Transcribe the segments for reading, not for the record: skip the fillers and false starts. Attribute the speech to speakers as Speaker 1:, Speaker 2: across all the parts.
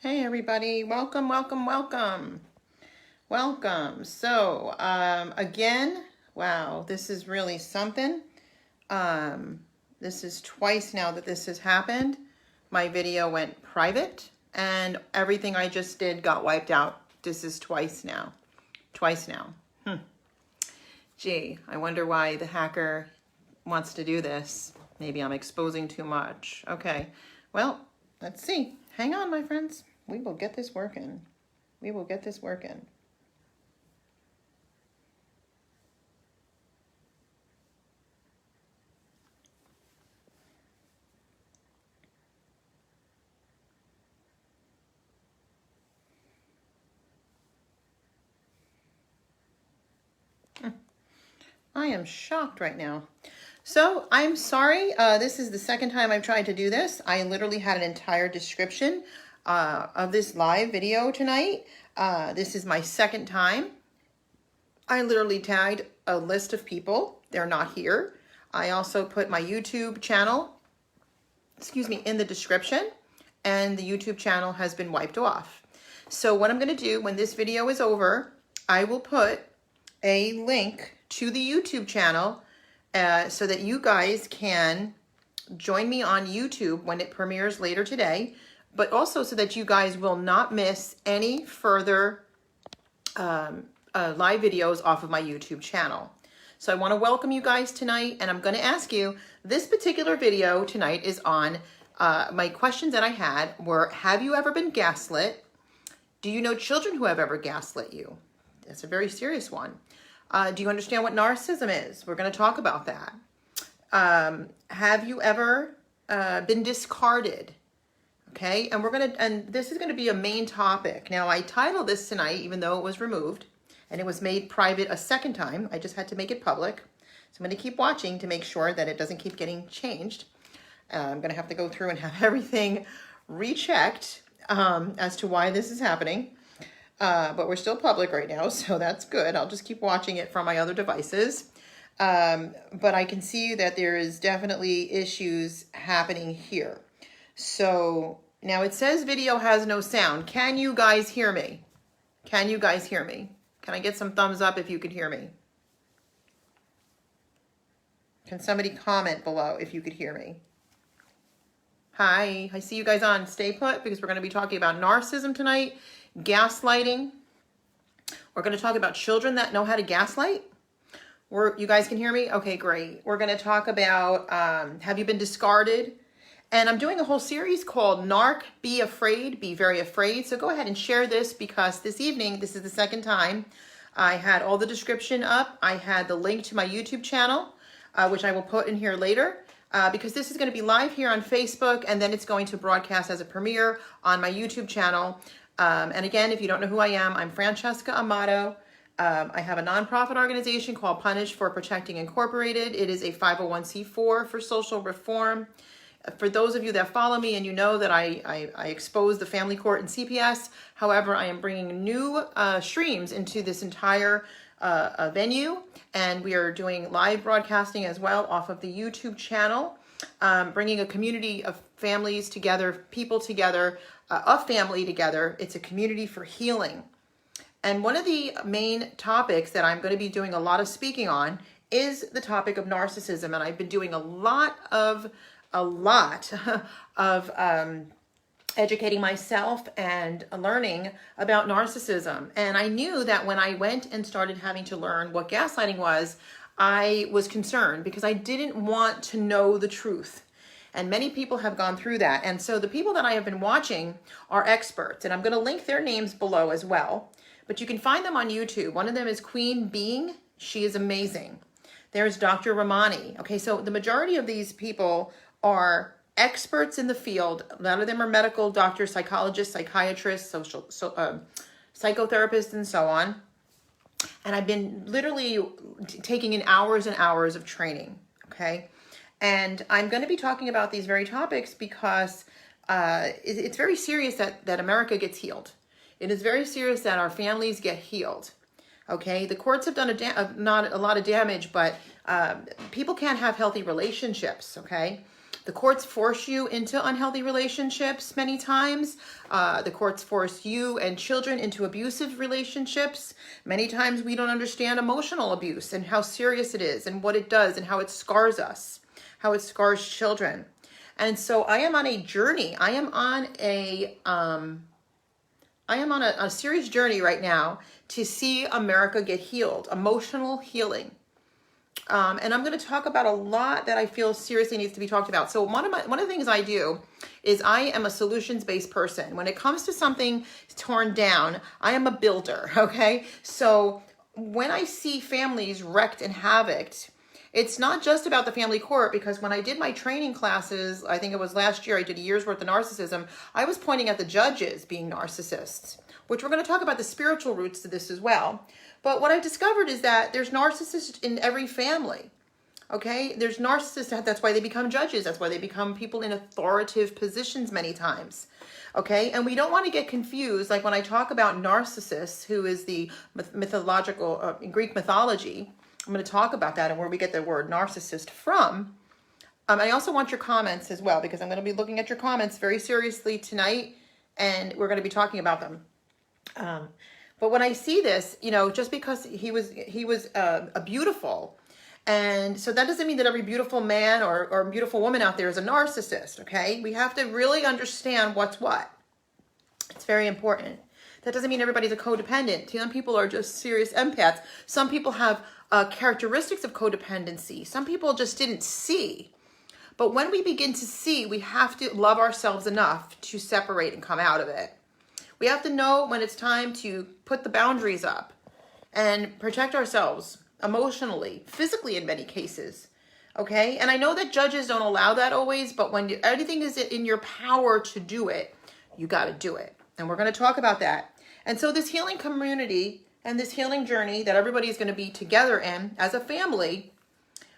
Speaker 1: Hey everybody, welcome, welcome, welcome. Welcome. So, again, wow, this is really something. This is twice now that this has happened. My video went private and everything I just did got wiped out. This is twice now. Twice now. Gee, I wonder why the hacker wants to do this. Maybe I'm exposing too much. Okay, well, let's see. Hang on, my friends. We will get this working. We will get this working. I am shocked right now. So I'm sorry. This is the second time I've tried to do this. I literally had an entire description of this live video tonight. This is my second time. I literally tagged a list of people. They're not here. I also put my YouTube channel, in the description, and the YouTube channel has been wiped off. So what I'm going to do when this video is over, I will put a link to the YouTube channel so that you guys can join me on YouTube when it premieres later today, but also so that you guys will not miss any further live videos off of my YouTube channel. So I want to welcome you guys tonight, and I'm going to ask you, this particular video tonight is on, my questions that I had were, have you ever been gaslit? Do you know children who have ever gaslit you? That's a very serious one. Do you understand what narcissism is? We're going to talk about that. Have you ever been discarded? Okay, and this is going to be a main topic. Now, I titled this tonight, even though it was removed, and it was made private a second time. I just had to make it public. So I'm going to keep watching to make sure that it doesn't keep getting changed. I'm going to have to go through and have everything rechecked as to why this is happening. But we're still public right now, so that's good. I'll just keep watching it from my other devices. But I can see that there is definitely issues happening here. So now it says video has no sound. Can you guys hear me? Can you guys hear me? Can I get some thumbs up if you could hear me? Can somebody comment below if you could hear me? Hi, I see you guys on Stay Put because we're going to be talking about narcissism tonight, gaslighting. We're going to talk about children that know how to gaslight. You guys can hear me? Okay, great. We're going to talk about have you been discarded? And I'm doing a whole series called Narc, Be Afraid, Be Very Afraid. So go ahead and share this because this evening, this is the second time, I had all the description up. I had the link to my YouTube channel, which I will put in here later. Because this is going to be live here on Facebook, and then it's going to broadcast as a premiere on my YouTube channel. And again, if you don't know who I am, I'm Francesca Amato. I have a nonprofit organization called Punish for Protecting Incorporated. It is a 501c4 for social reform. For those of you that follow me and you know that I expose the family court and CPS, however, I am bringing new streams into this entire venue, and we are doing live broadcasting as well off of the YouTube channel, bringing a community of families together, people together, a family together. It's a community for healing. And one of the main topics that I'm going to be doing a lot of speaking on is the topic of narcissism, and I've been doing a lot of educating myself and learning about narcissism. And I knew that when I went and started having to learn what gaslighting was, I was concerned because I didn't want to know the truth. And many people have gone through that. And so the people that I have been watching are experts, and I'm going to link their names below as well. But you can find them on YouTube. One of them is Queen Being. She is amazing. There's Dr. Ramani. Okay, so the majority of these people are experts in the field. A lot of them are medical doctors, psychologists, psychiatrists, psychotherapists, and so on. And I've been literally taking in hours and hours of training, okay? And I'm going to be talking about these very topics because it's very serious that America gets healed. It is very serious that our families get healed, okay? The courts have done not a lot of damage, but people can't have healthy relationships, okay? The courts force you into unhealthy relationships many times. The courts force you and children into abusive relationships. Many times we don't understand emotional abuse and how serious it is and what it does and how it scars us, how it scars children. And so I am on a journey. I am on a serious journey right now to see America get healed, emotional healing. And I'm going to talk about a lot that I feel seriously needs to be talked about. So one of the things I do is I am a solutions-based person. When it comes to something torn down, I am a builder, okay? So when I see families wrecked and havocked, it's not just about the family court, because when I did my training classes, I think it was last year, I did a year's worth of narcissism. I was pointing at the judges being narcissists, which we're going to talk about the spiritual roots to this as well. But what I discovered is that there's narcissists in every family, okay? There's narcissists, that's why they become judges. That's why they become people in authoritative positions many times, okay? And we don't want to get confused. Like when I talk about Narcissus, who is the mythological, Greek mythology, I'm going to talk about that and where we get the word narcissist from. I also want your comments as well, because I'm going to be looking at your comments very seriously tonight, and we're going to be talking about them. But when I see this, you know, just because he was a beautiful, and so that doesn't mean that every beautiful man or beautiful woman out there is a narcissist, okay? We have to really understand what's what. It's very important. That doesn't mean everybody's a codependent. Some people are just serious empaths. Some people have characteristics of codependency. Some people just didn't see. But when we begin to see, we have to love ourselves enough to separate and come out of it. We have to know when it's time to put the boundaries up and protect ourselves emotionally, physically in many cases, okay? And I know that judges don't allow that always, but when anything is in your power to do it, you got to do it. And we're going to talk about that. And so this healing community and this healing journey that everybody is going to be together in as a family,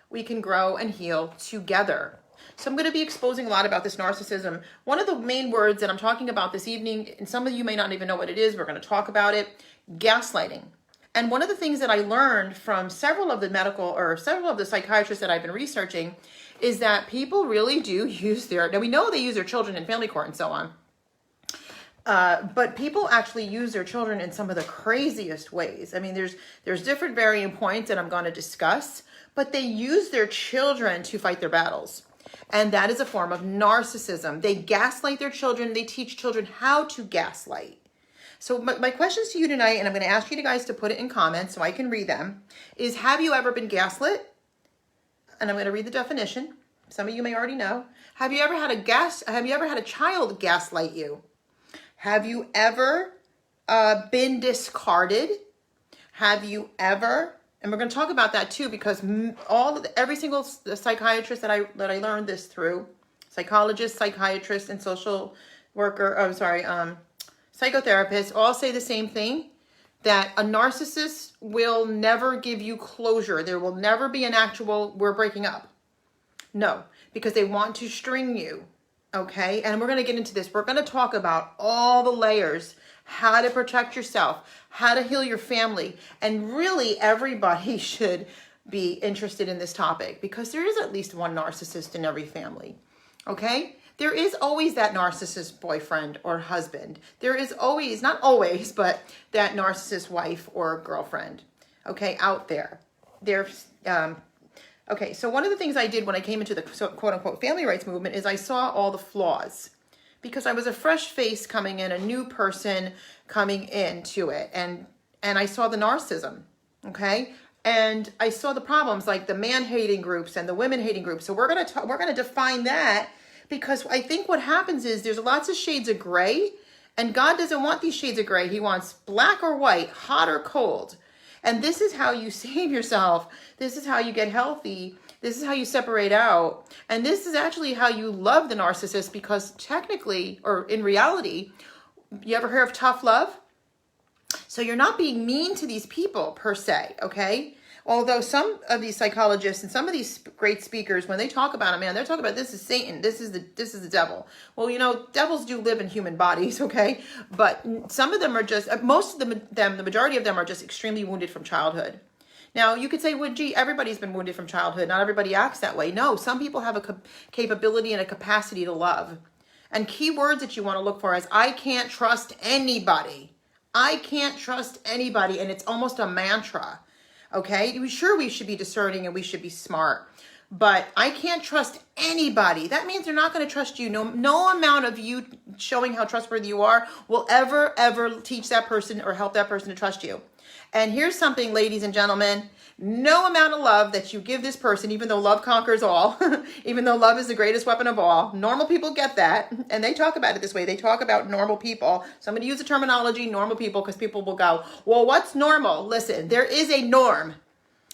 Speaker 1: we can grow and heal together. So I'm going to be exposing a lot about this narcissism. One of the main words that I'm talking about this evening, and some of you may not even know what it is, we're going to talk about it, gaslighting. And one of the things that I learned from several of the psychiatrists that I've been researching is that people really do use now we know they use their children in family court and so on. But people actually use their children in some of the craziest ways. I mean, there's different varying points that I'm going to discuss, but they use their children to fight their battles. And that is a form of narcissism. They gaslight their children. They teach children how to gaslight. So my questions to you tonight, and I'm going to ask you guys to put it in comments so I can read them, is have you ever been gaslit? And I'm going to read the definition. Some of you may already know. Have you ever had a child gaslight you? Have you ever been discarded? Have you ever, and we're going to talk about that too, because every single psychiatrist that I learned this through, psychologist, psychiatrist, and social worker, psychotherapists all say the same thing, that a narcissist will never give you closure. There will never be an actual, we're breaking up. No, because they want to string you. Okay, and we're going to get into this. We're going to talk about all the layers, how to protect yourself, how to heal your family, and really everybody should be interested in this topic because there is at least one narcissist in every family. Okay, there is always that narcissist boyfriend or husband. There is always, not always, but that narcissist wife or girlfriend. Okay, out there. Okay, so one of the things I did when I came into the quote-unquote family rights movement is I saw all the flaws because I was a fresh face coming in, a new person coming into it, and I saw the narcissism, okay? And I saw the problems like the man-hating groups and the women-hating groups. So we're gonna define that because I think what happens is there's lots of shades of gray, and God doesn't want these shades of gray. He wants black or white, hot or cold. And this is how you save yourself. This is how you get healthy. This is how you separate out. And this is actually how you love the narcissist because technically, or in reality, you ever heard of tough love? So you're not being mean to these people per se, okay? Although some of these psychologists and some of these great speakers, when they talk about it, man, they're talking about this is Satan, this is the devil. Well, you know, devils do live in human bodies, okay? But some of them are just, most of them, the majority of them are just extremely wounded from childhood. Now, you could say, well, gee, everybody's been wounded from childhood. Not everybody acts that way. No, some people have a capability and a capacity to love. And key words that you want to look for is, I can't trust anybody. I can't trust anybody. And it's almost a mantra. Okay? Sure, we should be discerning and we should be smart. But I can't trust anybody. That means they're not going to trust you. No amount of you showing how trustworthy you are will ever teach that person or help that person to trust you. And here's something, ladies and gentlemen. No amount of love that you give this person, even though love conquers all, even though love is the greatest weapon of all, normal people get that. And they talk about it this way. They talk about normal people. So I'm going to use the terminology normal people because people will go, well, what's normal? Listen, there is a norm.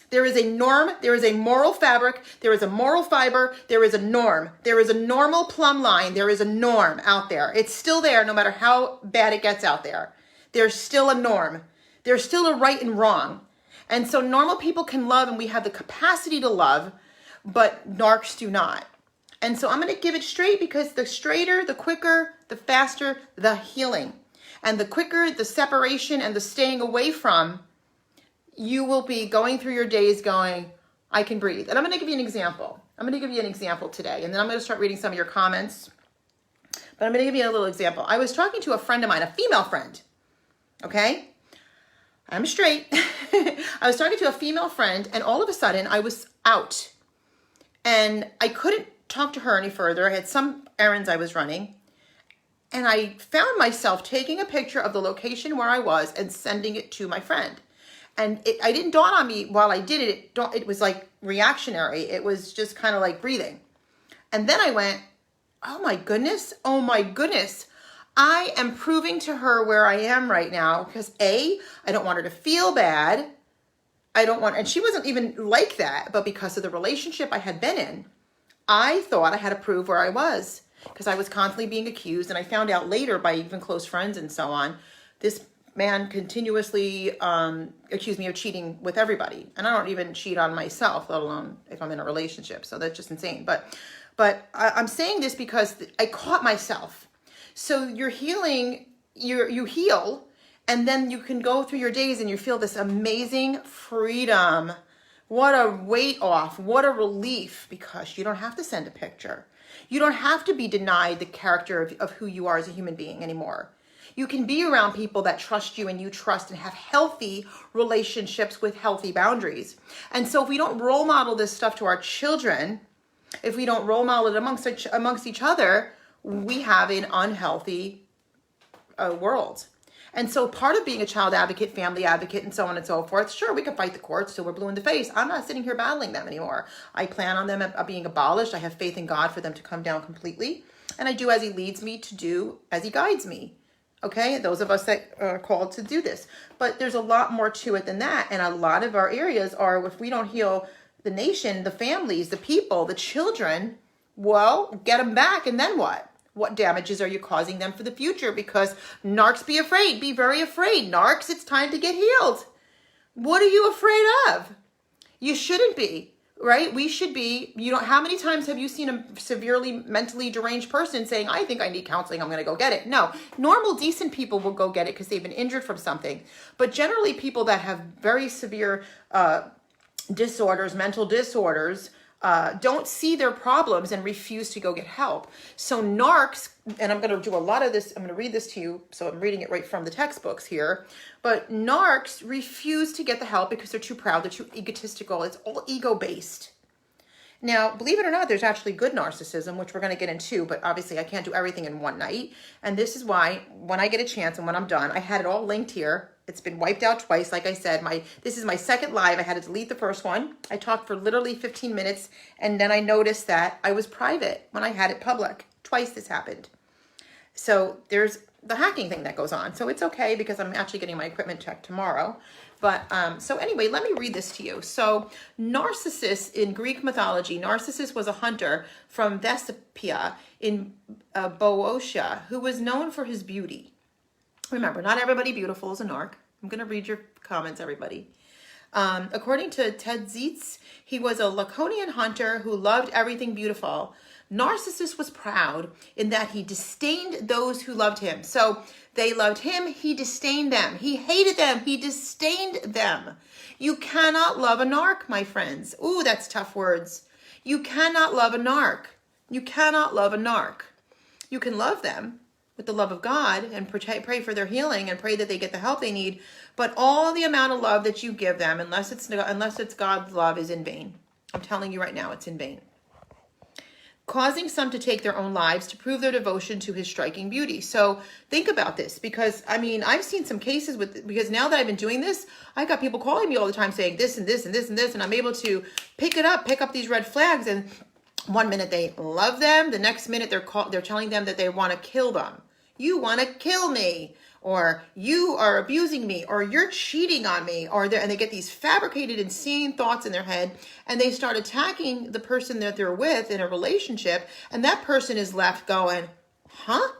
Speaker 1: There is a norm, there is a moral fabric, there is a moral fiber, there is a norm. There is a normal plumb line, there is a norm out there. It's still there no matter how bad it gets out there. There's still a norm. There's still a right and wrong. And so normal people can love and we have the capacity to love, but narcs do not. And so I'm going to give it straight because the straighter, the quicker, the faster, the healing. And the quicker the separation and the staying away from, you will be going through your days going, I can breathe. And I'm going to give you an example. I'm going to give you an example today. And then I'm going to start reading some of your comments. But I'm going to give you a little example. I was talking to a friend of mine, a female friend. Okay? I'm straight. I was talking to a female friend, and all of a sudden I was out. And I couldn't talk to her any further. I had some errands I was running. And I found myself taking a picture of the location where I was and sending it to my friend. And it didn't dawn on me while I did it. It was like reactionary. It was just kind of like breathing. And then I went, oh my goodness. I am proving to her where I am right now because I don't want her to feel bad. And she wasn't even like that, but because of the relationship I had been in, I thought I had to prove where I was because I was constantly being accused. And I found out later by even close friends and so on, this man continuously accused me of cheating with everybody. And I don't even cheat on myself, let alone if I'm in a relationship. So that's just insane. But I'm saying this because I caught myself. So you're healing, you heal, and then you can go through your days and you feel this amazing freedom. What a weight off, what a relief, because you don't have to send a picture. You don't have to be denied the character of who you are as a human being anymore. You can be around people that trust you and you trust and have healthy relationships with healthy boundaries. And so if we don't role model this stuff to our children, if we don't role model it amongst each other, we have an unhealthy world. And so part of being a child advocate, family advocate, and so on and so forth, sure, we can fight the courts till we're blue in the face. I'm not sitting here battling them anymore. I plan on them being abolished. I have faith in God for them to come down completely. And I do as he leads me to do, as he guides me. Okay, those of us that are called to do this. But there's a lot more to it than that. And a lot of our areas are, if we don't heal the nation, the families, the people, the children, well, get them back. And then what? What damages are you causing them for the future? Because narcs be afraid, be very afraid. Narcs, it's time to get healed. What are you afraid of? You shouldn't be. Right? We should be, how many times have you seen a severely mentally deranged person saying, I think I need counseling, I'm going to go get it? No, normal, decent people will go get it because they've been injured from something. But generally people that have very severe disorders, mental disorders, don't see their problems and refuse to go get help. So narcs, and I'm going to do a lot of this, I'm going to read this to you, so I'm reading it right from the textbooks here, but narcs refuse to get the help because they're too proud, they're too egotistical, it's all ego-based. Now, believe it or not, there's actually good narcissism, which we're going to get into, but obviously I can't do everything in one night, and this is why, when I get a chance and when I'm done, I had it all linked here. It's been wiped out twice. Like I said, this is my second live. I had to delete the first one. I talked for literally 15 minutes, and then I noticed that I was private when I had it public. Twice this happened. So there's the hacking thing that goes on. So it's okay because I'm actually getting my equipment checked tomorrow. But so anyway, let me read this to you. So Narcissus in Greek mythology, Narcissus was a hunter from Thesipia in Boeotia who was known for his beauty. Remember, not everybody beautiful is a narc. I'm going to read your comments, everybody. According to Ted Zietz, he was a Laconian hunter who loved everything beautiful. Narcissist was proud in that he disdained those who loved him. So they loved him, he disdained them. He hated them, he disdained them. You cannot love a narc, my friends. Ooh, that's tough words. You cannot love a narc. You cannot love a narc. You can love them with the love of God and pray for their healing and pray that they get the help they need. But all the amount of love that you give them, unless it's God's love, is in vain. I'm telling you right now, it's in vain. Causing some to take their own lives to prove their devotion to his striking beauty. So think about this, because I mean, I've seen some cases because now that I've been doing this, I got people calling me all the time saying this and this and this and this, and I'm able to pick up these red flags. And one minute they love them, the next minute they're telling them that they want to kill them. You want to kill me, or you are abusing me, or you're cheating on me, and they get these fabricated, insane thoughts in their head, and they start attacking the person that they're with in a relationship, and that person is left going, huh?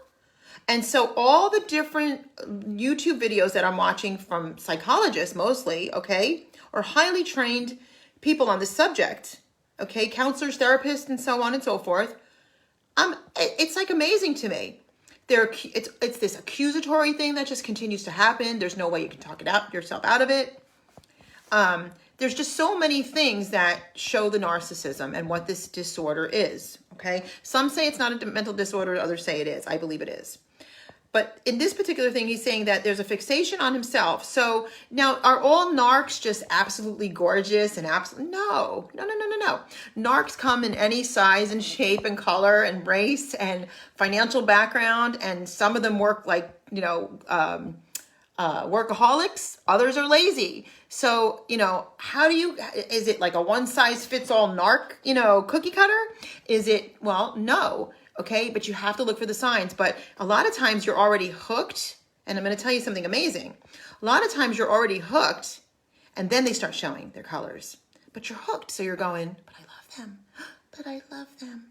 Speaker 1: And so all the different YouTube videos that I'm watching from psychologists mostly, okay, or highly trained people on this subject, okay, counselors, therapists, and so on and so forth, it's like amazing to me. It's this accusatory thing that just continues to happen. There's no way you can talk yourself out of it. There's just so many things that show the narcissism and what this disorder is, okay? Some say it's not a mental disorder, others say it is. I believe it is. But in this particular thing, he's saying that there's a fixation on himself. So now, are all narcs just absolutely gorgeous and No. Narcs come in any size and shape and color and race and financial background. And some of them work like, workaholics. Others are lazy. So, is it like a one size fits all narc, cookie cutter? Is it, well, no. Okay, but you have to look for the signs. But a lot of times you're already hooked. And I'm going to tell you something amazing. A lot of times you're already hooked, and then they start showing their colors. But you're hooked, so you're going, but I love them. But I love them.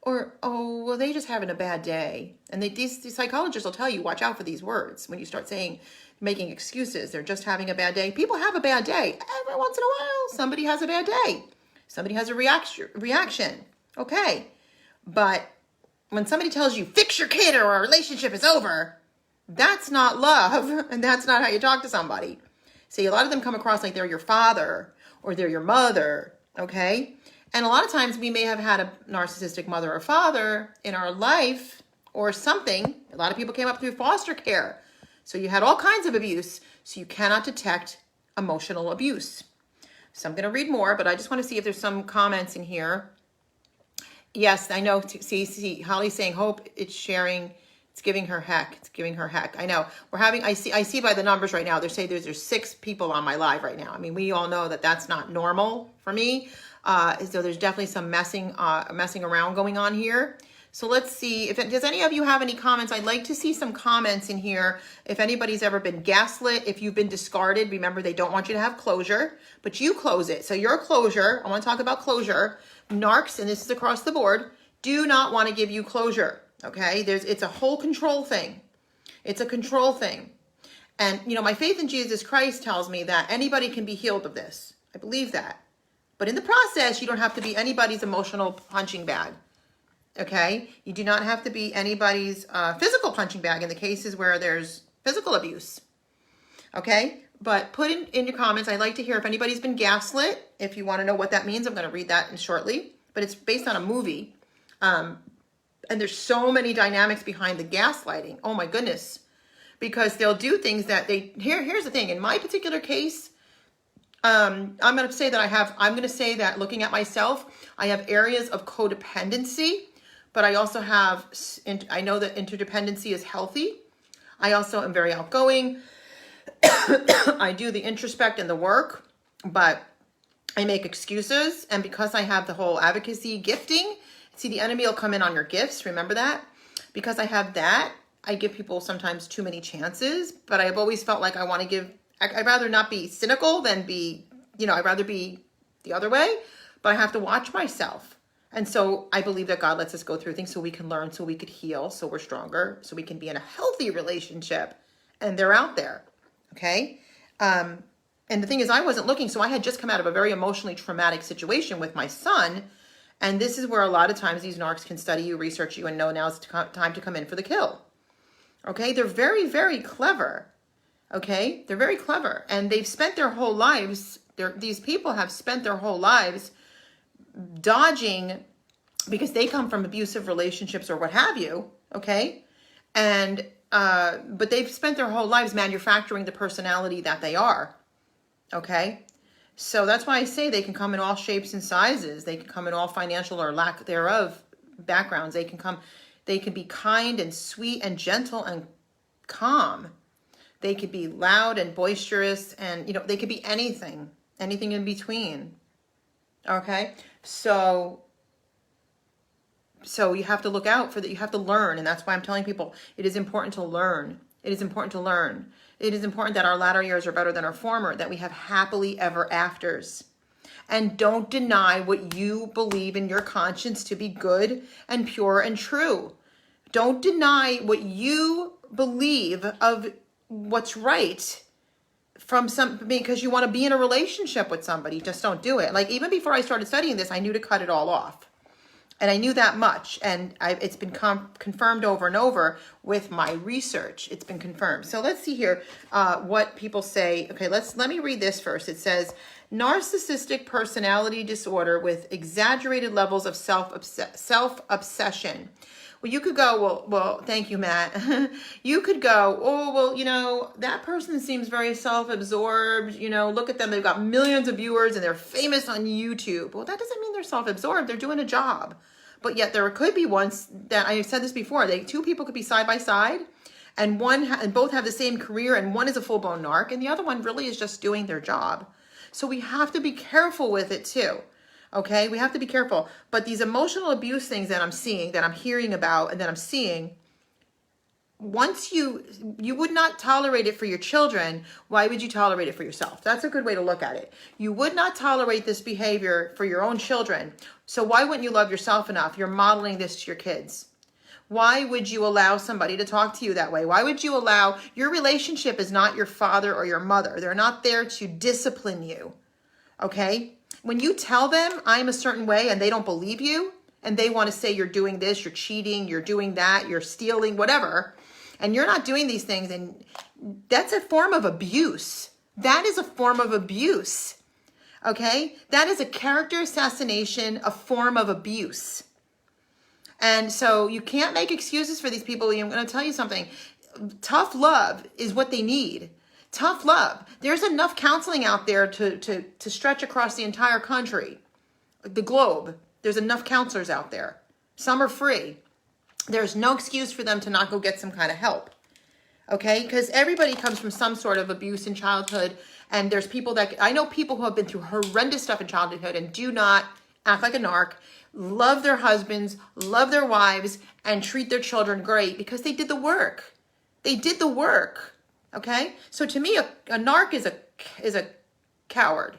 Speaker 1: Or, oh, well, they just having a bad day. And these psychologists will tell you, watch out for these words. When you start making excuses, they're just having a bad day. People have a bad day. Every once in a while, somebody has a bad day. Somebody has a reaction. Okay. But when somebody tells you, fix your kid or our relationship is over, that's not love, and that's not how you talk to somebody. See, a lot of them come across like they're your father or they're your mother, okay? And a lot of times we may have had a narcissistic mother or father in our life or something. A lot of people came up through foster care. So you had all kinds of abuse, so you cannot detect emotional abuse. So I'm going to read more, but I just want to see if there's some comments in here. Yes, I know. See, Holly's saying, hope it's sharing. It's giving her heck. It's giving her heck. I know. I see by the numbers right now, they're saying there's 6 people on my live right now. I mean, we all know that that's not normal for me. So there's definitely some messing around going on here. So let's see does any of you have any comments? I'd like to see some comments in here. If anybody's ever been gaslit, if you've been discarded, remember they don't want you to have closure, but you close it. So your closure, I want to talk about closure. Narcs, and this is across the board, do not want to give you closure. Okay, it's a whole control thing. It's a control thing. And my faith in Jesus Christ tells me that anybody can be healed of this. I believe that. But in the process, you don't have to be anybody's emotional punching bag. Okay, you do not have to be anybody's physical punching bag in the cases where there's physical abuse. Okay, but put in your comments, I'd like to hear if anybody's been gaslit. If you want to know what that means, I'm going to read that in shortly. But it's based on a movie. And there's so many dynamics behind the gaslighting. Oh my goodness. Because they'll do things that here's the thing. In my particular case, I'm going to say that looking at myself, I have areas of codependency, but I also I know that interdependency is healthy. I also am very outgoing. I do the introspect and the work, but I make excuses. And because I have the whole advocacy gifting, see, the enemy will come in on your gifts. Remember that? Because I have that, I give people sometimes too many chances, but I've always felt like I'd rather not be cynical than I'd rather be the other way, but I have to watch myself. And so I believe that God lets us go through things so we can learn, so we could heal, so we're stronger, so we can be in a healthy relationship. And they're out there. Okay. And the thing is, I wasn't looking. So I had just come out of a very emotionally traumatic situation with my son. And this is where a lot of times these narcs can study you, research you, and know now it's time to come in for the kill. Okay? They're very, very clever. Okay? They're very clever. And they've spent their whole lives, these people have spent their whole lives dodging, because they come from abusive relationships or what have you. Okay? And, but they've spent their whole lives manufacturing the personality that they are. Okay? So that's why I say they can come in all shapes and sizes. They can come in all financial or lack thereof backgrounds. They can be kind and sweet and gentle and calm. They could be loud and boisterous, and, you know, they could be anything in between. Okay? So you have to look out for that. You have to learn. And that's why I'm telling people it is important to learn. It is important to learn. It is important that our latter years are better than our former, that we have happily ever afters. And don't deny what you believe in your conscience to be good and pure and true. Don't deny what you believe of what's right from because you want to be in a relationship with somebody. Just don't do it. Like, even before I started studying this, I knew to cut it all off. And I knew that much, and it's been confirmed over and over with my research. It's been confirmed. So let's see here what people say. Okay, let me read this first. It says, narcissistic personality disorder with exaggerated levels of self-obsession. Well, you could go, well, thank you, Matt. You could go, oh, well, you know, that person seems very self-absorbed. You know, look at them. They've got millions of viewers and they're famous on YouTube. Well, that doesn't mean they're self-absorbed. They're doing a job. But yet there could be ones that, I said this before, two people could be side by side, and both have the same career, and one is a full-blown narc, and the other one really is just doing their job. So we have to be careful with it too. Okay, we have to be careful. But these emotional abuse things that I'm seeing, that I'm hearing about, and that I'm seeing, once you would not tolerate it for your children, why would you tolerate it for yourself? That's a good way to look at it. You would not tolerate this behavior for your own children. So why wouldn't you love yourself enough? You're modeling this to your kids. Why would you allow somebody to talk to you that way? Why would you allow, your relationship is not your father or your mother. They're not there to discipline you. Okay? When you tell them I'm a certain way and they don't believe you, and they want to say you're doing this, you're cheating, you're doing that, you're stealing, whatever, and you're not doing these things, and that's a form of abuse. That is a form of abuse. Okay? That is a character assassination, a form of abuse. And so you can't make excuses for these people. I'm going to tell you something. Tough love is what they need. Tough love. There's enough counseling out there to stretch across the entire country, the globe. There's enough counselors out there. Some are free. There's no excuse for them to not go get some kind of help. Okay? Because everybody comes from some sort of abuse in childhood. And there's people I know people who have been through horrendous stuff in childhood and do not act like a narc, love their husbands, love their wives, and treat their children great because they did the work. They did the work. Okay? So to me, a narc is a coward.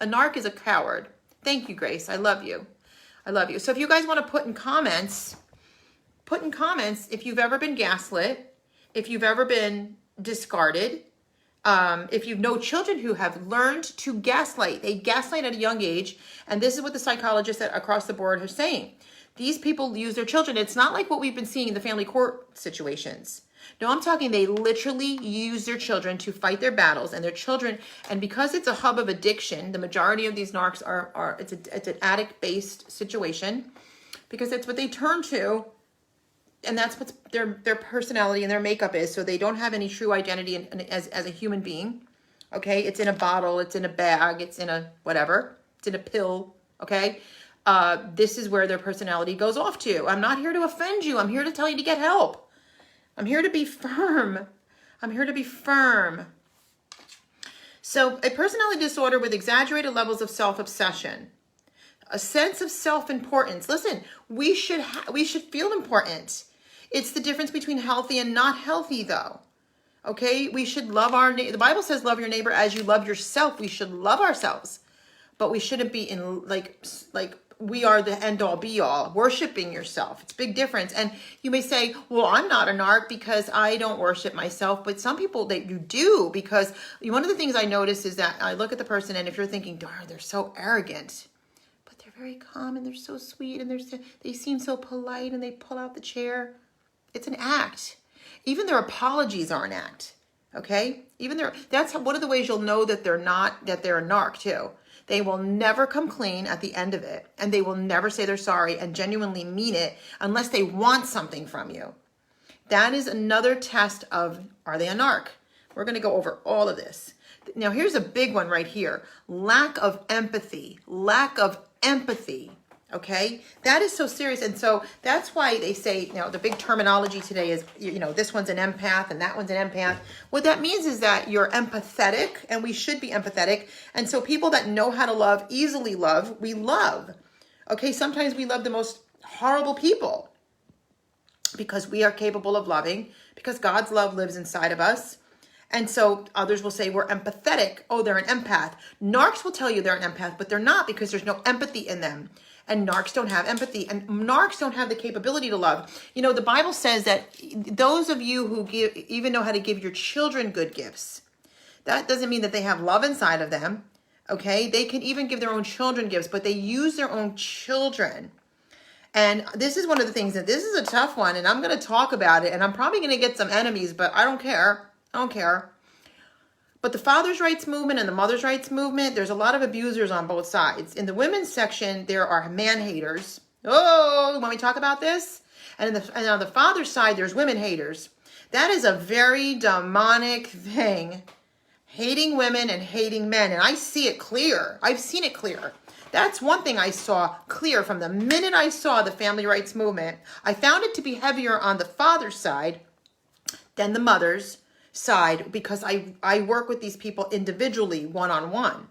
Speaker 1: A narc is a coward. Thank you, Grace. I love you. I love you. So if you guys want to put in comments if you've ever been gaslit, if you've ever been discarded, if you know children who have learned to gaslight. They gaslight at a young age. And this is what the psychologists across the board are saying. These people use their children. It's not like what we've been seeing in the family court situations. No, I'm talking they literally use their children to fight their battles, and their children, and because it's a hub of addiction, the majority of these narcs it's an addict-based situation, because it's what they turn to, and that's what their personality and their makeup is, so they don't have any true identity as a human being, okay? It's in a bottle, it's in a bag, it's in a whatever, it's in a pill, okay? This is where their personality goes off to. I'm not here to offend you. I'm here to tell you to get help. I'm here to be firm. I'm here to be firm. So a personality disorder with exaggerated levels of self-obsession, a sense of self-importance. Listen, we should feel important. It's the difference between healthy and not healthy, though. Okay? We should love the Bible says love your neighbor as you love yourself. We should love ourselves. But we shouldn't be in like we are the end all be all, worshiping yourself. It's a big difference. And you may say, well, I'm not a narc because I don't worship myself. But some people you do, because one of the things I notice is that I look at the person, and if you're thinking, darn, they're so arrogant. but they're very calm and they're so sweet and they seem so polite and they pull out the chair. It's an act. Even their apologies are an act. Okay? That's one of the ways you'll know that they're a narc too. They will never come clean at the end of it, and they will never say they're sorry and genuinely mean it unless they want something from you. That is another test of, are they a narc? We're going to go over all of this. Now, here's a big one right here. Lack of empathy. Lack of empathy. Okay? That is so serious. And so that's why they say, the big terminology today is, this one's an empath and that one's an empath. What that means is that you're empathetic, and we should be empathetic. And so people that know how to love, easily love, we love. Okay? Sometimes we love the most horrible people because we are capable of loving, because God's love lives inside of us. And so others will say we're empathetic. Oh, they're an empath. Narcs will tell you they're an empath, but they're not, because there's no empathy in them. And narcs don't have empathy, and narcs don't have the capability to love. The Bible says that those of you who even know how to give your children good gifts, that doesn't mean that they have love inside of them. Okay? They can even give their own children gifts, but they use their own children. And this is one of the things that this is a tough one, and I'm going to talk about it, and I'm probably going to get some enemies, but I don't care. I don't care. But the father's rights movement and the mother's rights movement, there's a lot of abusers on both sides. In the women's section, there are man haters. Oh, want me to talk about this? And on the father's side, there's women haters. That is a very demonic thing. Hating women and hating men. And I see it clear. I've seen it clear. That's one thing I saw clear from the minute I saw the family rights movement. I found it to be heavier on the father's side than the mother's side, because I work with these people individually, one-on-one.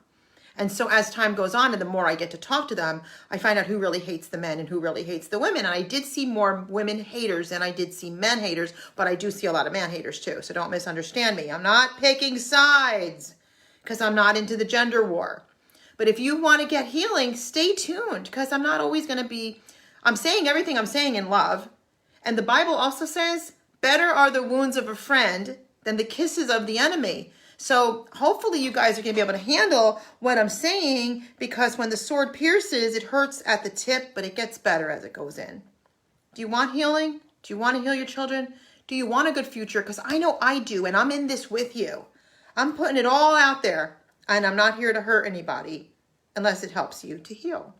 Speaker 1: And so as time goes on and the more I get to talk to them, I find out who really hates the men and who really hates the women. And I did see more women haters than I did see men haters, but I do see a lot of man haters too. So don't misunderstand me. I'm not picking sides because I'm not into the gender war. But if you want to get healing, stay tuned, because I'm not always going to be, I'm saying everything I'm saying in love. And the Bible also says, better are the wounds of a friend than the kisses of the enemy. So hopefully you guys are going to be able to handle what I'm saying, because when the sword pierces, it hurts at the tip, but it gets better as it goes in. Do you want healing? Do you want to heal your children? Do you want a good future? Because I know I do, and I'm in this with you. I'm putting it all out there, and I'm not here to hurt anybody unless it helps you to heal.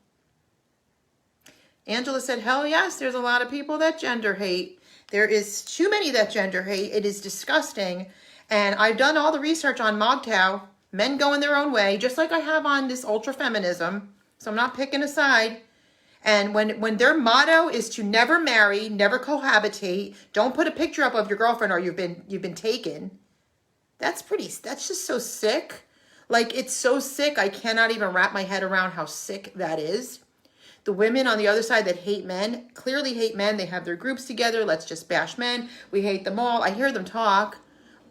Speaker 1: Angela said, hell yes, there's a lot of people that gender hate. There is too many that gender hate. It is disgusting. And I've done all the research on MGTOW, men going their own way, just like I have on this ultra feminism. So I'm not picking a side. And when their motto is to never marry, never cohabitate, don't put a picture up of your girlfriend or you've been taken. That's just so sick. Like, it's so sick. I cannot even wrap my head around how sick that is. The women on the other side that hate men, clearly hate men. They have their groups together. Let's just bash men. We hate them all. I hear them talk.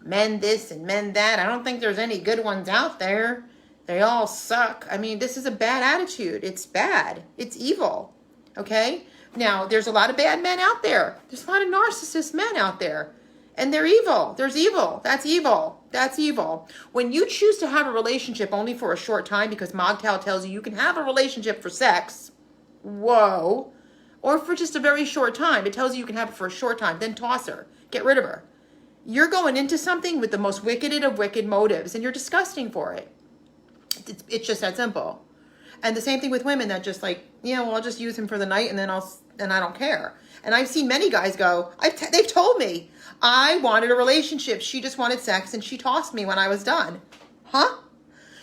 Speaker 1: Men this and men that. I don't think there's any good ones out there. They all suck. I mean, this is a bad attitude. It's bad. It's evil. Okay? Now, there's a lot of bad men out there. There's a lot of narcissist men out there. And they're evil. There's evil. That's evil. That's evil. When you choose to have a relationship only for a short time, because MGTOW tells you can have a relationship for sex, whoa, or for just a very short time. It tells you can have it for a short time. Then toss her. Get rid of her. You're going into something with the most wicked of wicked motives, and you're disgusting for it. It's just that simple. And the same thing with women that just like, I'll just use him for the night and then I don't care. And I've seen many guys go, they've told me, I wanted a relationship. She just wanted sex and she tossed me when I was done. Huh?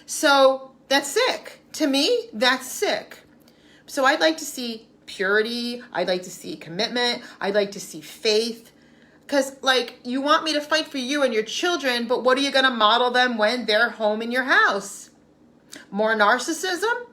Speaker 1: So that's sick. To me, that's sick. So I'd like to see purity. I'd like to see commitment. I'd like to see faith. Because, you want me to fight for you and your children, but what are you going to model them when they're home in your house? More narcissism?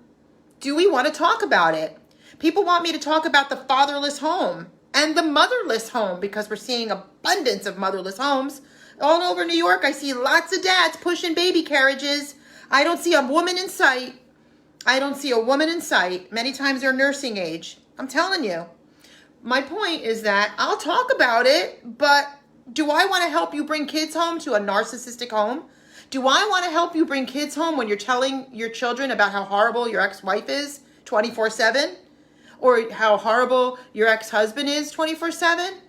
Speaker 1: Do we want to talk about it? People want me to talk about the fatherless home and the motherless home, because we're seeing abundance of motherless homes. All over New York, I see lots of dads pushing baby carriages. I don't see a woman in sight. Many times they're nursing age. I'm telling you. My point is that I'll talk about it, but do I want to help you bring kids home to a narcissistic home? Do I want to help you bring kids home when you're telling your children about how horrible your ex-wife is? 24/7, or how horrible your ex-husband is 24/7.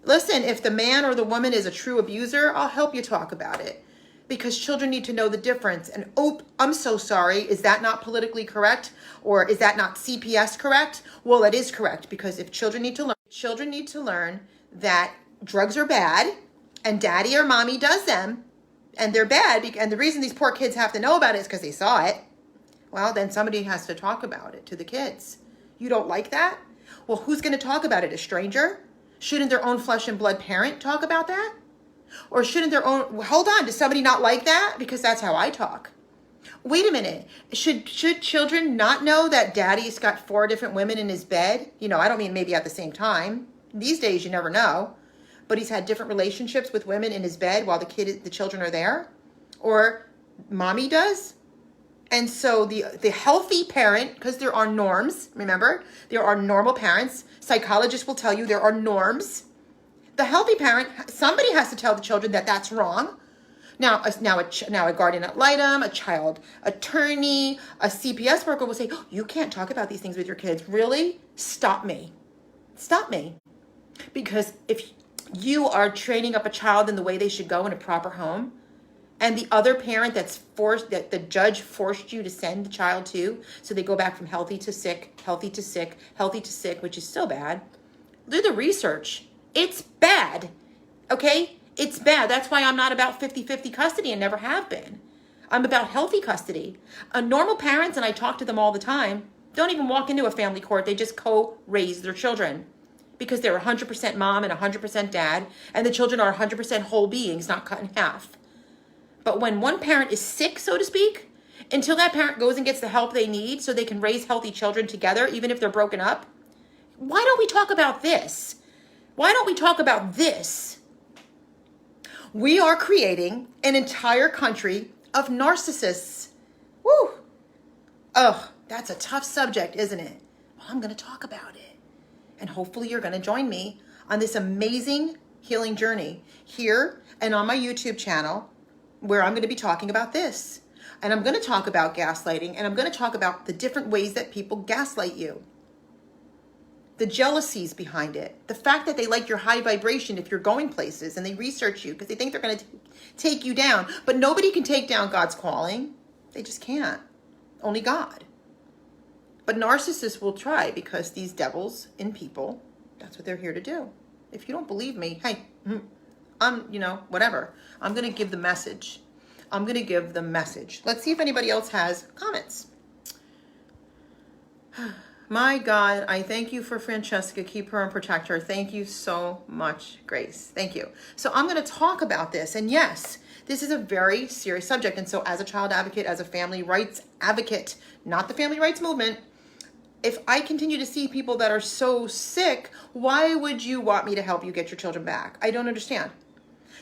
Speaker 1: Listen, if the man or the woman is a true abuser, I'll help you talk about it, because children need to know the difference. And oh, I'm so sorry, is that not politically correct, or is that not CPS correct? Well, it is correct, because if children need to learn that drugs are bad and daddy or mommy does them and they're bad, and the reason these poor kids have to know about it is because they saw it. Well, then somebody has to talk about it to the kids. You don't like that? Well, who's going to talk about it? A stranger? Shouldn't their own flesh and blood parent talk about that? Or shouldn't their own, hold on, does somebody not like that? Because that's how I talk. Wait a minute. Should children not know that daddy's got 4 different women in his bed? You know, I don't mean maybe at the same time. These days, you never know. But he's had different relationships with women in his bed while the children are there. Or mommy does. And so the healthy parent, because there are norms, remember, there are normal parents. Psychologists will tell you there are norms. The healthy parent, somebody has to tell the children that that's wrong. Now a guardian ad litem, a child attorney, a CPS worker will say, oh, you can't talk about these things with your kids. Really? Stop me. Stop me. Because if you are training up a child in the way they should go in a proper home, and the other parent that the judge forced you to send the child to, so they go back from healthy to sick, healthy to sick, healthy to sick, which is so bad. Do the research. It's bad. Okay? It's bad. That's why I'm not about 50-50 custody and never have been. I'm about healthy custody. Normal parents, and I talk to them all the time, don't even walk into a family court. They just co-raise their children because they're 100% mom and 100% dad, and the children are 100% whole beings, not cut in half. But when one parent is sick, so to speak, until that parent goes and gets the help they need so they can raise healthy children together, even if they're broken up, why don't we talk about this? Why don't we talk about this? We are creating an entire country of narcissists. Woo! Oh, that's a tough subject, isn't it? Well, I'm going to talk about it. And hopefully you're going to join me on this amazing healing journey here and on my YouTube channel, where I'm going to be talking about this. And I'm going to talk about gaslighting, and I'm going to talk about the different ways that people gaslight you. The jealousies behind it. The fact that they like your high vibration if you're going places, and they research you because they think they're going to take you down. But nobody can take down God's calling. They just can't. Only God. But narcissists will try, because these devils in people, that's what they're here to do. If you don't believe me, hey, whatever. I'm going to give the message. Let's see if anybody else has comments. My God, I thank you for Francesca. Keep her and protect her. Thank you so much, Grace. Thank you. So I'm going to talk about this. And yes, this is a very serious subject. And so as a child advocate, as a family rights advocate, not the family rights movement, if I continue to see people that are so sick, why would you want me to help you get your children back? I don't understand.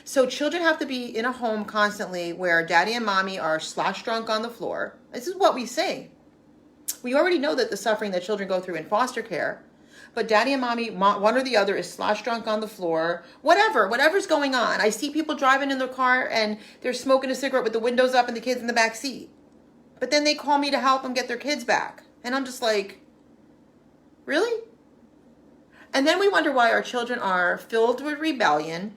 Speaker 1: So children have to be in a home constantly where daddy and mommy are slosh drunk on the floor. This is what we say. We already know that the suffering that children go through in foster care, but daddy and mommy, one or the other, is slosh drunk on the floor. Whatever's going on. I see people driving in their car and they're smoking a cigarette with the windows up and the kids in the back seat. But then they call me to help them get their kids back. And I'm just like, really? And then we wonder why our children are filled with rebellion,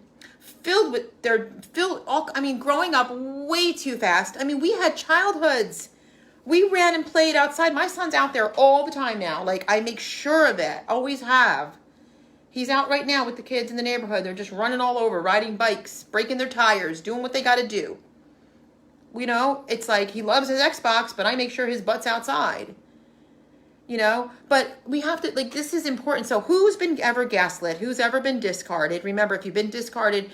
Speaker 1: growing up way too fast. I mean, we had childhoods. We ran and played outside. My son's out there all the time now. Like, I make sure of it. Always have. He's out right now with the kids in the neighborhood. They're just running all over, riding bikes, breaking their tires, doing what they got to do. You know, it's like he loves his Xbox, but I make sure his butt's outside. You know, but we have to, like, this is important. So who's been ever gaslit? Who's ever been discarded? Remember, if you've been discarded,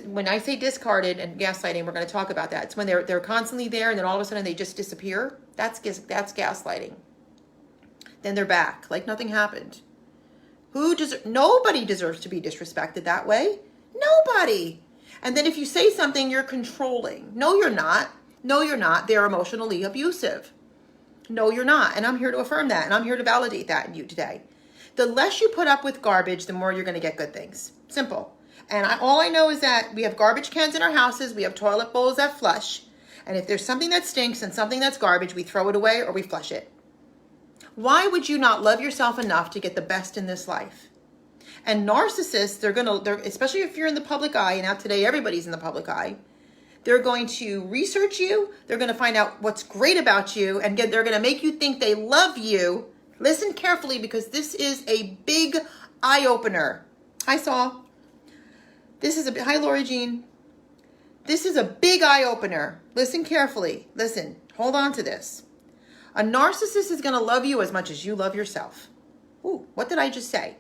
Speaker 1: when I say discarded and gaslighting, we're going to talk about that. It's when they're constantly there and then all of a sudden they just disappear. That's gaslighting. Then they're back like nothing happened. Nobody deserves to be disrespected that way. Nobody. And then if you say something, you're controlling. No, you're not. No, you're not. They're emotionally abusive. No, you're not. And I'm here to affirm that. And I'm here to validate that in you today. The less you put up with garbage, the more you're going to get good things. Simple. And all I know is that we have garbage cans in our houses. We have toilet bowls that flush. And if there's something that stinks and something that's garbage, we throw it away or we flush it. Why would you not love yourself enough to get the best in this life? And narcissists, they're especially if you're in the public eye, and now today everybody's in the public eye, they're going to research you. They're going to find out what's great about you, and they're going to make you think they love you. Listen carefully, because this is a big eye opener. Hi, Saul. Hi, Lori Jean. This is a big eye opener. Listen carefully. Listen, hold on to this. A narcissist is going to love you as much as you love yourself. Ooh, what did I just say?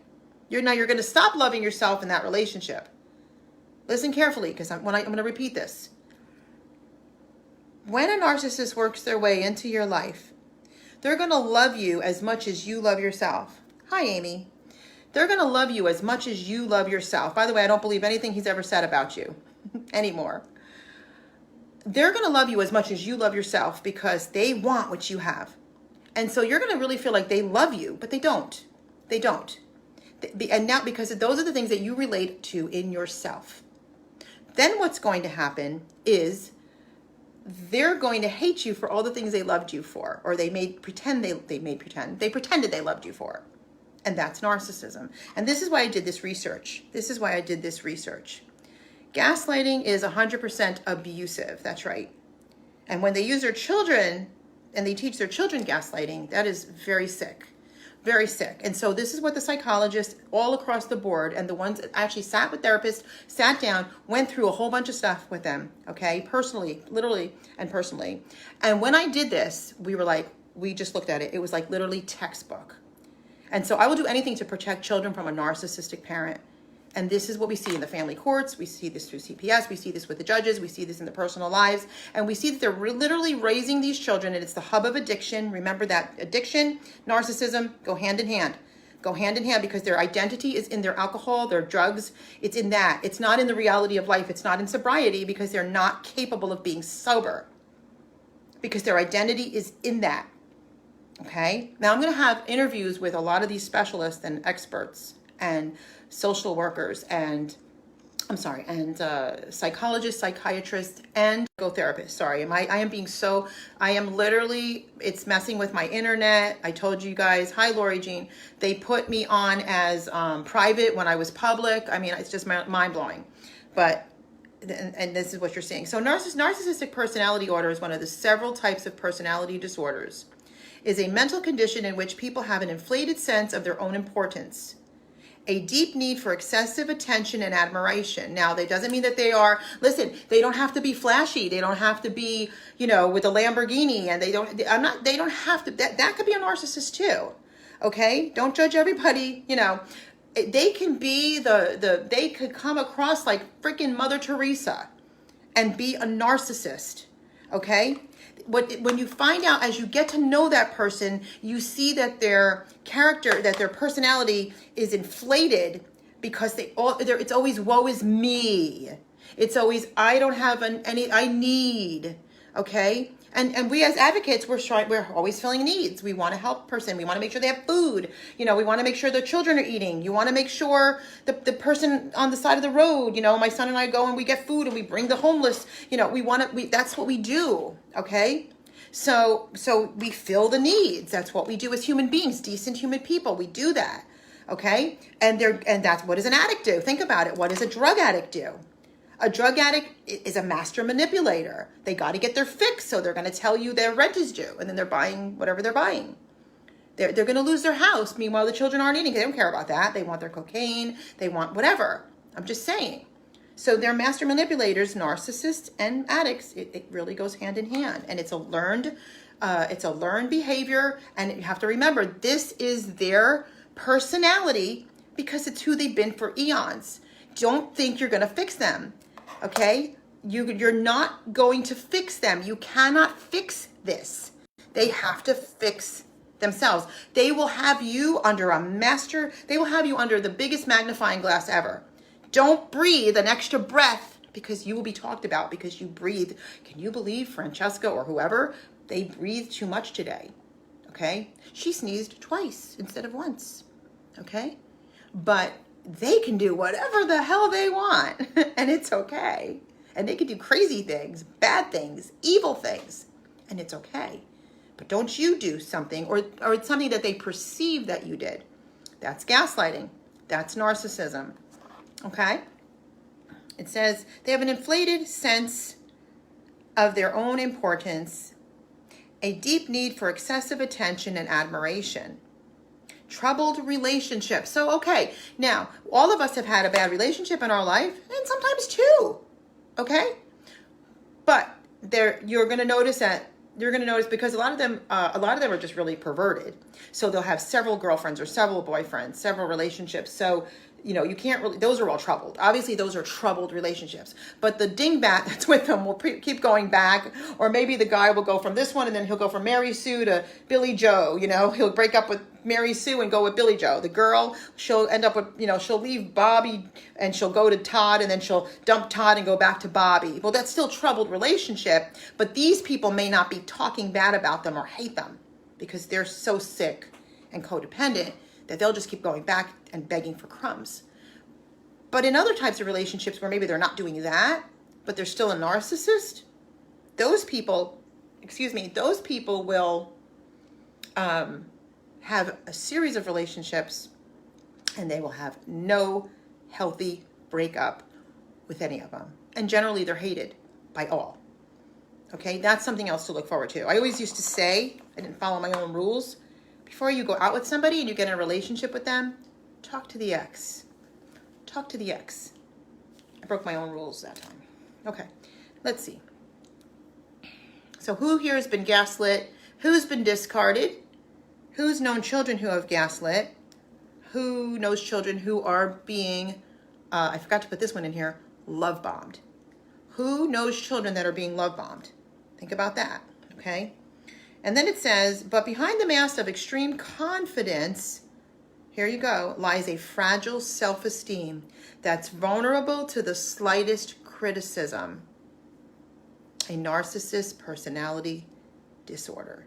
Speaker 1: You're going to stop loving yourself in that relationship. Listen carefully, because I'm going to repeat this. When a narcissist works their way into your life, they're going to love you as much as you love yourself. Hi, Amy. They're going to love you as much as you love yourself. By the way, I don't believe anything he's ever said about you anymore. They're going to love you as much as you love yourself because they want what you have. And so you're going to really feel like they love you, but they don't. They don't. And now, because those are the things that you relate to in yourself. Then what's going to happen is they're going to hate you for all the things they loved you for, or they pretended they loved you for. And that's narcissism. And this is why I did this research. Gaslighting is 100% abusive. That's right. And when they use their children and they teach their children gaslighting, that is very sick. Very sick. And so this is what the psychologists all across the board, and the ones that actually sat with therapists, sat down, went through a whole bunch of stuff with them, okay? Personally, literally and personally. And when I did this, we just looked at it. It was like literally textbook. And so I will do anything to protect children from a narcissistic parent. And this is what we see in the family courts. We see this through CPS. We see this with the judges. We see this in their personal lives. And we see that they're literally raising these children, and it's the hub of addiction. Remember that addiction, narcissism go hand in hand. Go hand in hand, because their identity is in their alcohol, their drugs. It's in that. It's not in the reality of life. It's not in sobriety, because they're not capable of being sober, because their identity is in that. Okay? Now I'm going to have interviews with a lot of these specialists and experts and social workers and psychologists, psychiatrists, and therapists. Sorry, I am literally, it's messing with my internet. I told you guys, hi, Lori Jean. They put me on as private when I was public. I mean, it's just mind blowing. But, and this is what you're seeing. So narcissistic personality disorder is one of the several types of personality disorders. Is a mental condition in which people have an inflated sense of their own importance, a deep need for excessive attention and admiration. Now, that doesn't mean that they don't have to be flashy. They don't have to be, with a Lamborghini, and they don't have to, that could be a narcissist too. Okay? Don't judge everybody, They can be they could come across like freaking Mother Teresa and be a narcissist. Okay? When you find out, as you get to know that person, you see that their character, that their personality is inflated, because it's always woe is me. It's always I don't have any, I need. Okay? And we as advocates, we're always feeling needs. We want to help person. We want to make sure they have food. We want to make sure the children are eating. You want to make sure the person on the side of the road, my son and I go and we get food and we bring the homeless. That's what we do. Okay. So we fill the needs. That's what we do as human beings, decent human people. We do that. Okay. And that's what does an addict do? Think about it. What does a drug addict do? A drug addict is a master manipulator. They got to get their fix, so they're going to tell you their rent is due, and then they're buying whatever they're buying. They're going to lose their house. Meanwhile, the children aren't eating. They don't care about that. They want their cocaine. They want whatever. I'm just saying. So they're master manipulators, narcissists, and addicts. It really goes hand in hand, and it's a learned behavior. And you have to remember, this is their personality because it's who they've been for eons. Don't think you're going to fix them. Okay? You're not going to fix them. You cannot fix this. They have to fix themselves. They will have you under the biggest magnifying glass ever. Don't breathe an extra breath, because you will be talked about because you breathe. Can you believe Francesca or whoever? They breathed too much today. Okay? She sneezed twice instead of once. Okay? But they can do whatever the hell they want, and it's okay. And they can do crazy things, bad things, evil things, and it's okay, but don't you do something, or it's something that they perceive that you did. That's gaslighting. That's narcissism. Okay? It says they have an inflated sense of their own importance, a deep need for excessive attention and admiration. Troubled relationships. So, okay, now, all of us have had a bad relationship in our life, and sometimes two. Okay? But you're going to notice because a lot of them are just really perverted. So they'll have several girlfriends or several boyfriends, several relationships. So, you can't really, those are all troubled. Obviously, those are troubled relationships. But the dingbat that's with them will keep going back. Or maybe the guy will go from this one and then he'll go from Mary Sue to Billy Joe. He'll break up with Mary Sue and go with Billy Joe. The girl, she'll end up with, she'll leave Bobby and she'll go to Todd, and then she'll dump Todd and go back to Bobby. Well, that's still troubled relationship. But these people may not be talking bad about them or hate them because they're so sick and codependent that they'll just keep going back and begging for crumbs. But in other types of relationships where maybe they're not doing that, but they're still a narcissist, those people will have a series of relationships, and they will have no healthy breakup with any of them. And generally they're hated by all. Okay, that's something else to look forward to. I always used to say, I didn't follow my own rules, before you go out with somebody and you get in a relationship with them, talk to the ex. Talk to the ex. I broke my own rules that time. Okay, let's see. So who here has been gaslit? Who's been discarded? Who's known children who have gaslit? Who knows children who are being, I forgot to put this one in here, love bombed? Who knows children that are being love bombed? Think about that, okay? And then it says, but behind the mask of extreme confidence, here you go, lies a fragile self-esteem that's vulnerable to the slightest criticism. A narcissist personality disorder.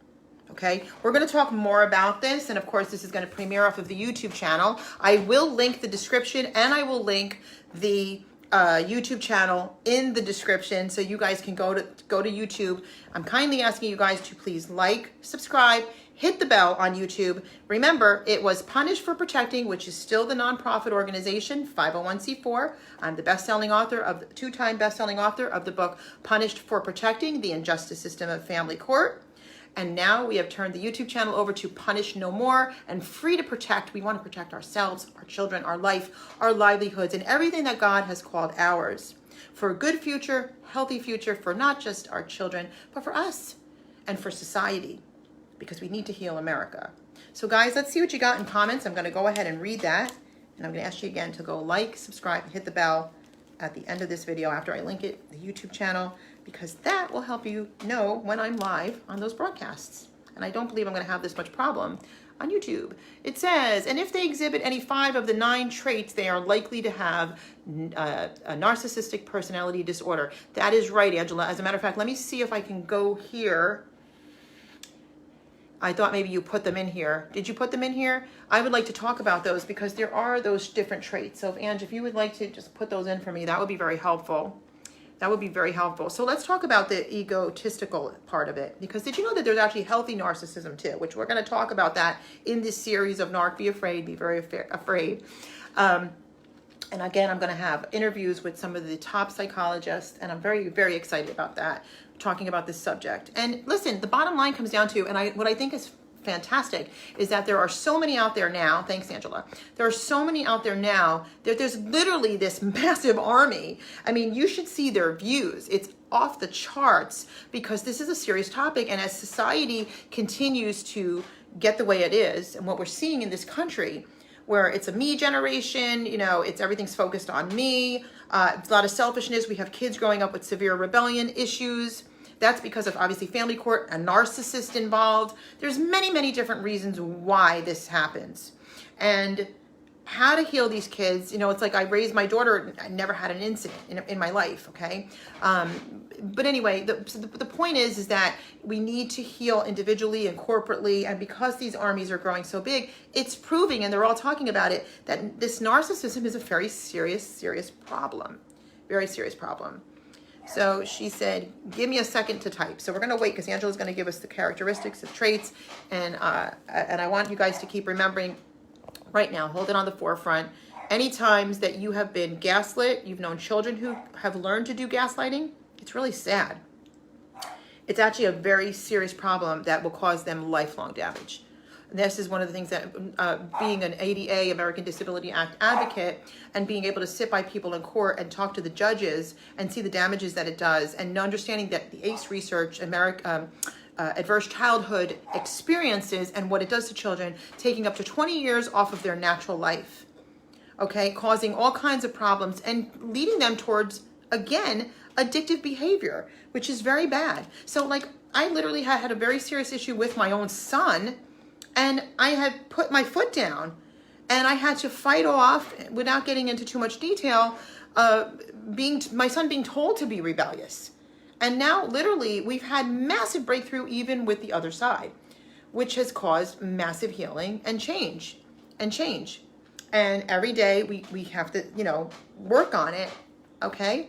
Speaker 1: Okay, we're going to talk more about this, and of course this is going to premiere off of the YouTube channel. I will link the description, and I will link the YouTube channel in the description, so you guys can go to YouTube. I'm kindly asking you guys to please like, subscribe, hit the bell on YouTube. Remember, it was Punished for Protecting, which is still the nonprofit organization, 501c4. I'm the two-time best-selling author of the book Punished for Protecting: The Injustice System of Family Court. And now we have turned the YouTube channel over to Punish No More and Free to Protect. We want to protect ourselves, our children, our life, our livelihoods, and everything that God has called ours. For a good future, healthy future, for not just our children, but for us and for society, because we need to heal America. So guys, let's see what you got in comments. I'm going to go ahead and read that. And I'm going to ask you again to go like, subscribe, and hit the bell at the end of this video after I link it, the YouTube channel, because that will help you know when I'm live on those broadcasts. And I don't believe I'm going to have this much problem on YouTube. It says, and if they exhibit any 5 of the 9 traits, they are likely to have a narcissistic personality disorder. That is right, Angela. As a matter of fact, let me see if I can go here. I thought maybe you put them in here. Did you put them in here? I would like to talk about those because there are those different traits. So, Ange, if you would like to just put those in for me, that would be very helpful. That would be very helpful. So let's talk about the egotistical part of it. Because did you know that there's actually healthy narcissism too? Which we're going to talk about that in this series of Narc. Be afraid, be very afraid. And again, I'm going to have interviews with some of the top psychologists. And I'm very, very excited about that, talking about this subject. And listen, the bottom line comes down to, and what I think is fantastic is that there are so many out there now. Thanks, Angela. There are so many out there now that there's literally this massive army. I mean, you should see their views. It's off the charts because this is a serious topic. And as society continues to get the way it is, and what we're seeing in this country, where it's a me generation, it's everything's focused on me. It's a lot of selfishness. We have kids growing up with severe rebellion issues. That's because of obviously family court, a narcissist involved. There's many, many different reasons why this happens. And how to heal these kids, it's like I raised my daughter, I never had an incident in my life, okay? But anyway, the point is that we need to heal individually and corporately, and because these armies are growing so big, it's proving, and they're all talking about it, that this narcissism is a very serious, serious problem. Very serious problem. So she said, give me a second to type. So we're going to wait because Angela's going to give us the characteristics, the traits. And I want you guys to keep remembering right now, hold it on the forefront. Any times that you have been gaslit, you've known children who have learned to do gaslighting, it's really sad. It's actually a very serious problem that will cause them lifelong damage. And this is one of the things that being an ADA, American Disability Act advocate, and being able to sit by people in court and talk to the judges and see the damages that it does, and understanding that the ACE research, adverse childhood experiences, and what it does to children, taking up to 20 years off of their natural life, okay, causing all kinds of problems and leading them towards, again, addictive behavior, which is very bad. So like, I literally had a very serious issue with my own son, and I had put my foot down, and I had to fight off, without getting into too much detail, my son being told to be rebellious. And now literally we've had massive breakthrough even with the other side, which has caused massive healing and change. And every day we have to, work on it, okay?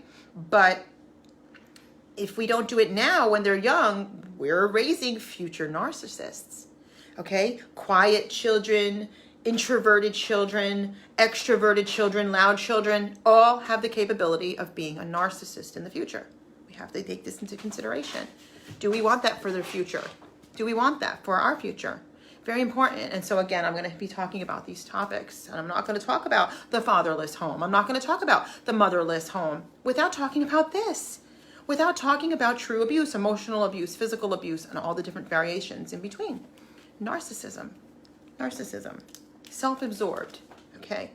Speaker 1: But if we don't do it now when they're young, we're raising future narcissists, okay? Quiet children, introverted children, extroverted children, loud children, all have the capability of being a narcissist in the future. We have to take this into consideration. Do we want that for their future? Do we want that for our future? Very important. And so again, I'm going to be talking about these topics, and I'm not going to talk about the fatherless home. I'm not going to talk about the motherless home without talking about this, without talking about true abuse, emotional abuse, physical abuse, and all the different variations in between. Narcissism, self-absorbed. Okay,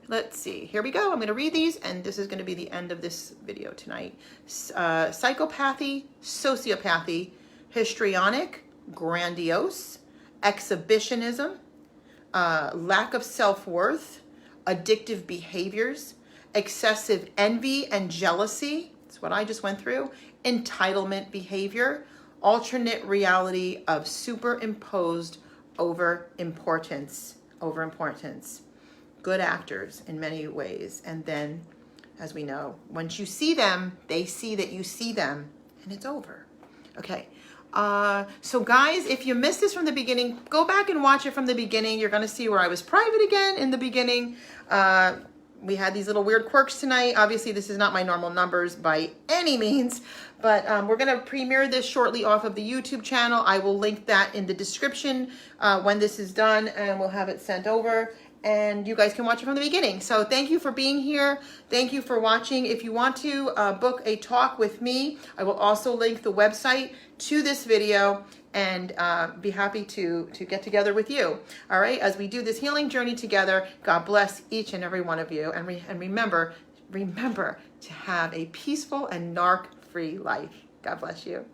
Speaker 1: let's see. Here we go. I'm going to read these, and this is going to be the end of this video tonight. Psychopathy, sociopathy, histrionic, grandiose, exhibitionism, lack of self-worth, addictive behaviors, excessive envy and jealousy. That's what I just went through. Entitlement behavior, alternate reality of superimposed overimportance. Good actors in many ways. And then, as we know, once you see them, they see that you see them, and it's over. Okay. So guys, if you missed this from the beginning, go back and watch it from the beginning. You're going to see where I was private again in the beginning. We had these little weird quirks tonight. Obviously, this is not my normal numbers by any means, but we're going to premiere this shortly off of the YouTube channel. I will link that in the description when this is done, and we'll have it sent over, and you guys can watch it from the beginning. So thank you for being here. Thank you for watching. If you want to book a talk with me, I will also link the website to this video, and be happy to get together with you. All right, as we do this healing journey together, God bless each and every one of you. And remember to have a peaceful and narc-free life. God bless you.